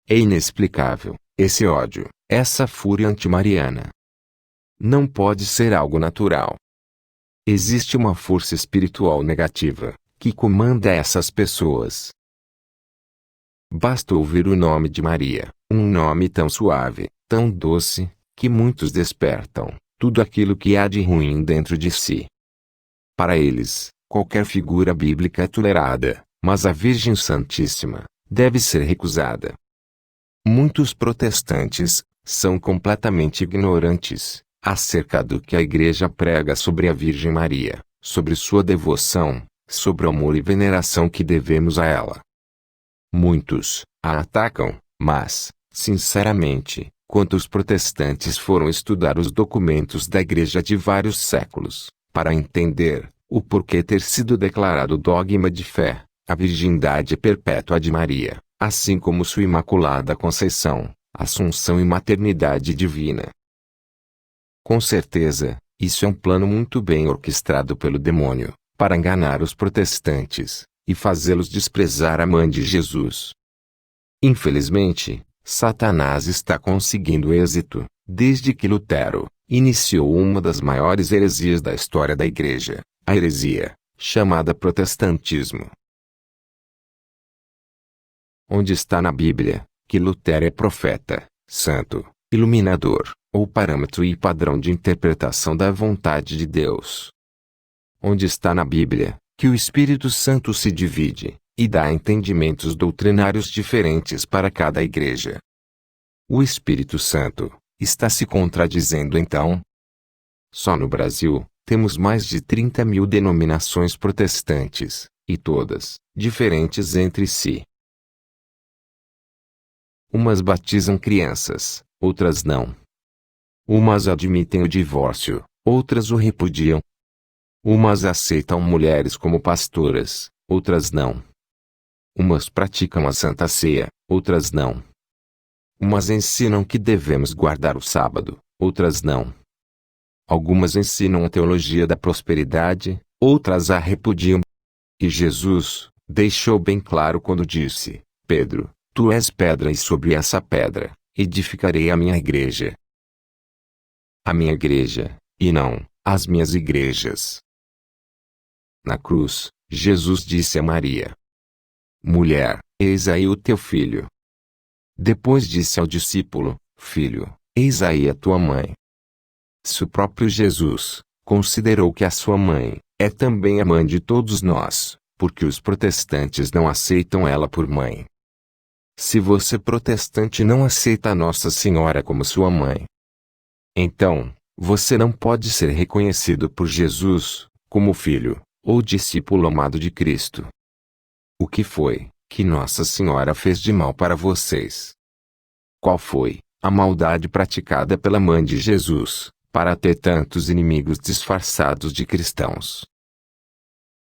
É inexplicável, esse ódio, essa fúria antimariana. Não pode ser algo natural. Existe uma força espiritual negativa, que comanda essas pessoas. Basta ouvir o nome de Maria, um nome tão suave, tão doce, que muitos despertam tudo aquilo que há de ruim dentro de si. Para eles, qualquer figura bíblica é tolerada, mas a Virgem Santíssima deve ser recusada. Muitos protestantes são completamente ignorantes acerca do que a Igreja prega sobre a Virgem Maria, sobre sua devoção, sobre o amor e veneração que devemos a ela. Muitos a atacam, mas, sinceramente, quantos protestantes foram estudar os documentos da Igreja de vários séculos, para entender o porquê ter sido declarado dogma de fé, a virgindade perpétua de Maria, assim como sua Imaculada Conceição, Assunção e Maternidade Divina? Com certeza, isso é um plano muito bem orquestrado pelo demônio, para enganar os protestantes, e fazê-los desprezar a Mãe de Jesus. Infelizmente, Satanás está conseguindo êxito, desde que Lutero iniciou uma das maiores heresias da história da Igreja, a heresia chamada protestantismo. Onde está na Bíblia que Lutero é profeta, santo, iluminador, ou parâmetro e padrão de interpretação da vontade de Deus? Onde está na Bíblia que o Espírito Santo se divide e dá entendimentos doutrinários diferentes para cada igreja? O Espírito Santo está se contradizendo então? Só no Brasil, temos mais de 30.000 denominações protestantes, e todas diferentes entre si. Umas batizam crianças, outras não. Umas admitem o divórcio, outras o repudiam. Umas aceitam mulheres como pastoras, outras não. Umas praticam a Santa Ceia, outras não. Umas ensinam que devemos guardar o sábado, outras não. Algumas ensinam a teologia da prosperidade, outras a repudiam. E Jesus deixou bem claro quando disse: Pedro, tu és pedra e sobre essa pedra edificarei a minha igreja. A minha igreja, e não as minhas igrejas. Na cruz, Jesus disse a Maria: Mulher, eis aí o teu filho. Depois disse ao discípulo: Filho, eis aí a tua mãe. Se o próprio Jesus considerou que a sua mãe é também a mãe de todos nós, porque os protestantes não aceitam ela por mãe. Se você protestante não aceita Nossa Senhora como sua mãe, então, você não pode ser reconhecido por Jesus como filho ou discípulo amado de Cristo. O que foi que Nossa Senhora fez de mal para vocês? Qual foi a maldade praticada pela Mãe de Jesus para ter tantos inimigos disfarçados de cristãos?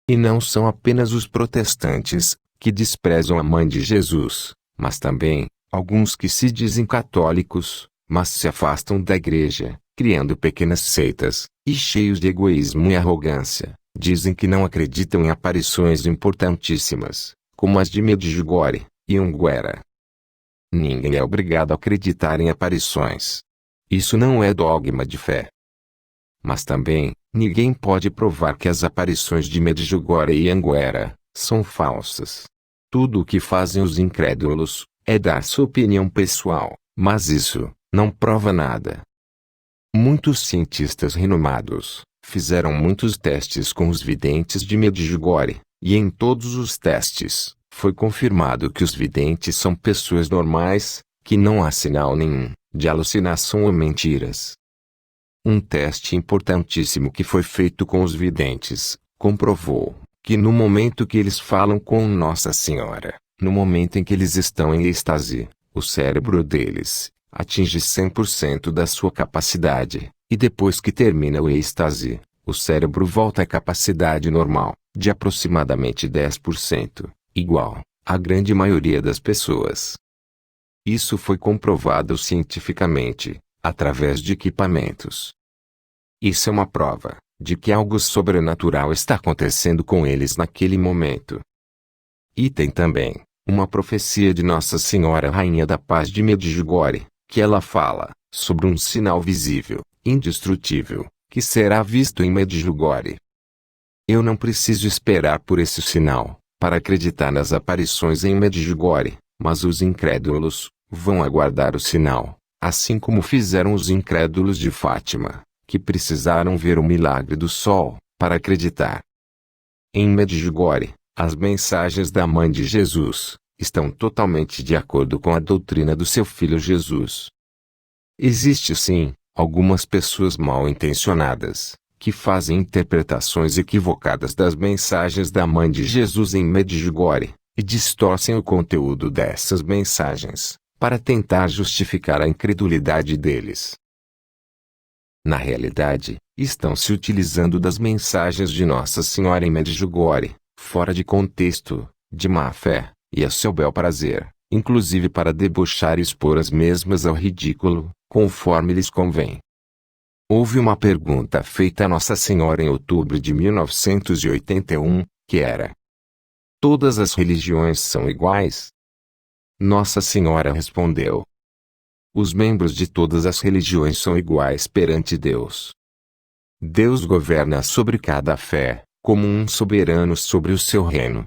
E não são apenas os protestantes que desprezam a Mãe de Jesus, mas também alguns que se dizem católicos, mas se afastam da igreja, criando pequenas seitas, e cheios de egoísmo e arrogância, dizem que não acreditam em aparições importantíssimas, como as de Medjugorje e Anguera. Ninguém é obrigado a acreditar em aparições. Isso não é dogma de fé. Mas também, ninguém pode provar que as aparições de Medjugorje e Anguera são falsas. Tudo o que fazem os incrédulos é dar sua opinião pessoal, mas isso não prova nada. Muitos cientistas renomados fizeram muitos testes com os videntes de Medjugorje, e em todos os testes foi confirmado que os videntes são pessoas normais, que não há sinal nenhum de alucinação ou mentiras. Um teste importantíssimo que foi feito com os videntes comprovou que no momento que eles falam com Nossa Senhora, no momento em que eles estão em êxtase, o cérebro deles atinge 100% da sua capacidade, e depois que termina o êxtase, o cérebro volta à capacidade normal, de aproximadamente 10%, igual à grande maioria das pessoas. Isso foi comprovado cientificamente, através de equipamentos. Isso é uma prova de que algo sobrenatural está acontecendo com eles naquele momento. E tem também uma profecia de Nossa Senhora Rainha da Paz de Medjugorje, que ela fala sobre um sinal visível, indestrutível, que será visto em Medjugorje. Eu não preciso esperar por esse sinal, para acreditar nas aparições em Medjugorje, mas os incrédulos vão aguardar o sinal, assim como fizeram os incrédulos de Fátima, que precisaram ver o milagre do sol, para acreditar. Em Medjugorje, as mensagens da Mãe de Jesus estão totalmente de acordo com a doutrina do seu Filho Jesus. Existe sim, algumas pessoas mal intencionadas, que fazem interpretações equivocadas das mensagens da Mãe de Jesus em Medjugorje, e distorcem o conteúdo dessas mensagens, para tentar justificar a incredulidade deles. Na realidade, estão se utilizando das mensagens de Nossa Senhora em Medjugorje, fora de contexto, de má fé, e a seu bel prazer, inclusive para debochar e expor as mesmas ao ridículo, conforme lhes convém. Houve uma pergunta feita a Nossa Senhora em outubro de 1981, que era: todas as religiões são iguais? Nossa Senhora respondeu: os membros de todas as religiões são iguais perante Deus. Deus governa sobre cada fé, como um soberano sobre o seu reino.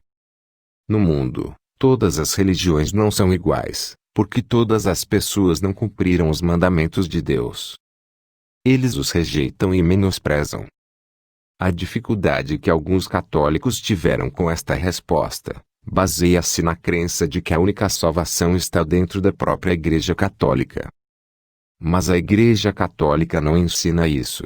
No mundo, todas as religiões não são iguais, porque todas as pessoas não cumpriram os mandamentos de Deus. Eles os rejeitam e menosprezam. A dificuldade que alguns católicos tiveram com esta resposta baseia-se na crença de que a única salvação está dentro da própria Igreja Católica. Mas a Igreja Católica não ensina isso.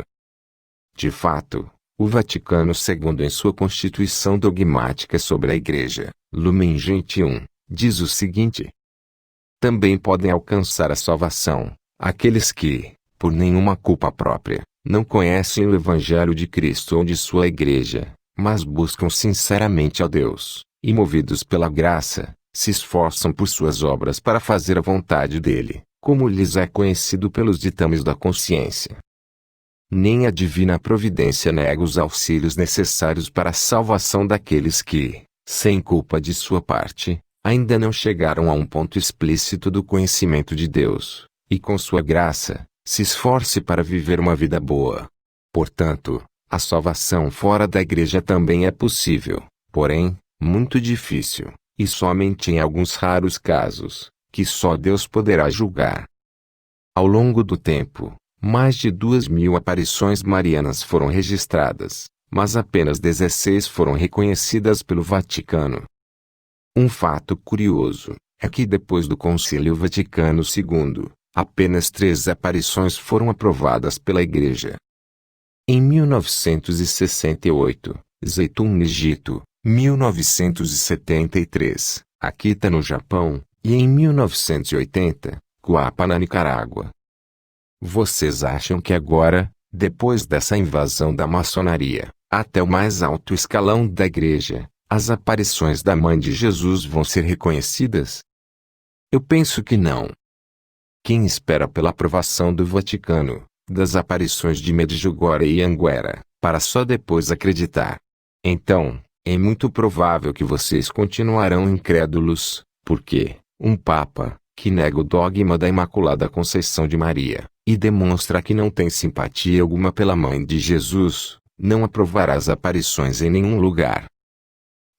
De fato, o Vaticano II, em sua Constituição Dogmática sobre a Igreja, Lumen Gentium, diz o seguinte: também podem alcançar a salvação aqueles que, por nenhuma culpa própria, não conhecem o Evangelho de Cristo ou de sua Igreja, mas buscam sinceramente a Deus, e movidos pela graça, se esforçam por suas obras para fazer a vontade dele, como lhes é conhecido pelos ditames da consciência. Nem a divina providência nega os auxílios necessários para a salvação daqueles que, sem culpa de sua parte, ainda não chegaram a um ponto explícito do conhecimento de Deus, e com sua graça, se esforce para viver uma vida boa. Portanto, a salvação fora da Igreja também é possível, porém, muito difícil, e somente em alguns raros casos, que só Deus poderá julgar. Ao longo do tempo, mais de 2.000 aparições marianas foram registradas, mas apenas 16 foram reconhecidas pelo Vaticano. Um fato curioso é que depois do Concílio Vaticano II, apenas 3 aparições foram aprovadas pela Igreja. Em 1968, Zeitun no Egito, 1973, Akita no Japão, e em 1980, Cuapa na Nicarágua. Vocês acham que agora, depois dessa invasão da maçonaria, até o mais alto escalão da Igreja, as aparições da Mãe de Jesus vão ser reconhecidas? Eu penso que não. Quem espera pela aprovação do Vaticano, das aparições de Medjugorje e Anguera, para só depois acreditar? Então, é muito provável que vocês continuarão incrédulos, porque um Papa, que nega o dogma da Imaculada Conceição de Maria, e demonstra que não tem simpatia alguma pela Mãe de Jesus, não aprovará as aparições em nenhum lugar.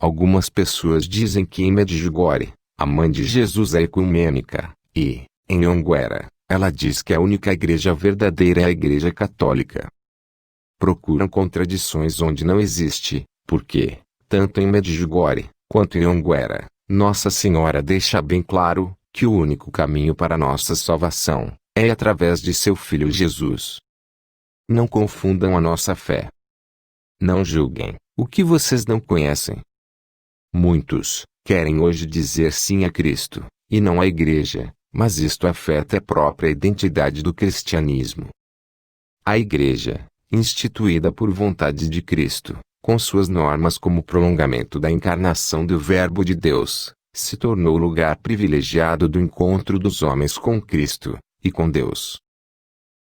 Algumas pessoas dizem que em Medjugorje, a Mãe de Jesus é ecumênica, e, em Anguera, ela diz que a única igreja verdadeira é a Igreja Católica. Procuram contradições onde não existe, porque, tanto em Medjugorje, quanto em Anguera, Nossa Senhora deixa bem claro que o único caminho para nossa salvação é através de seu Filho Jesus. Não confundam a nossa fé. Não julguem o que vocês não conhecem. Muitos querem hoje dizer sim a Cristo, e não à Igreja, mas isto afeta a própria identidade do cristianismo. A Igreja, instituída por vontade de Cristo, com suas normas como prolongamento da encarnação do Verbo de Deus, se tornou o lugar privilegiado do encontro dos homens com Cristo e com Deus.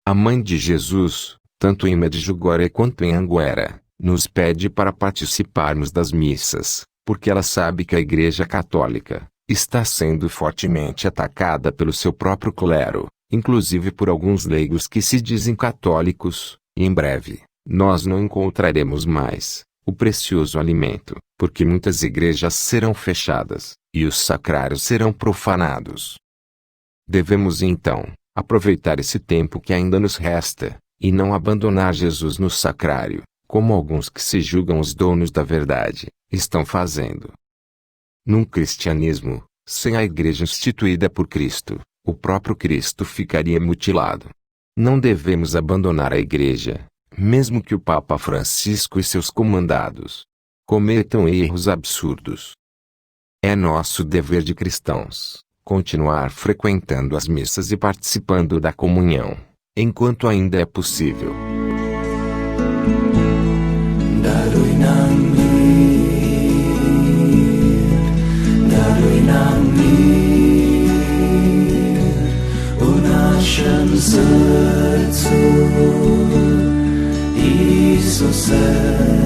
A Mãe de Jesus, tanto em Medjugorje quanto em Anguera, nos pede para participarmos das missas, porque ela sabe que a Igreja Católica está sendo fortemente atacada pelo seu próprio clero, inclusive por alguns leigos que se dizem católicos, e em breve, nós não encontraremos mais o precioso alimento, porque muitas igrejas serão fechadas, e os sacrários serão profanados. Devemos então aproveitar esse tempo que ainda nos resta, e não abandonar Jesus no sacrário, como alguns que se julgam os donos da verdade estão fazendo. Num cristianismo sem a igreja instituída por Cristo, o próprio Cristo ficaria mutilado. Não devemos abandonar a igreja, mesmo que o Papa Francisco e seus comandados cometam erros absurdos. É nosso dever de cristãos continuar frequentando as missas e participando da comunhão, enquanto ainda é possível. Daroy ng mir, unasyan sercu, Iisuse.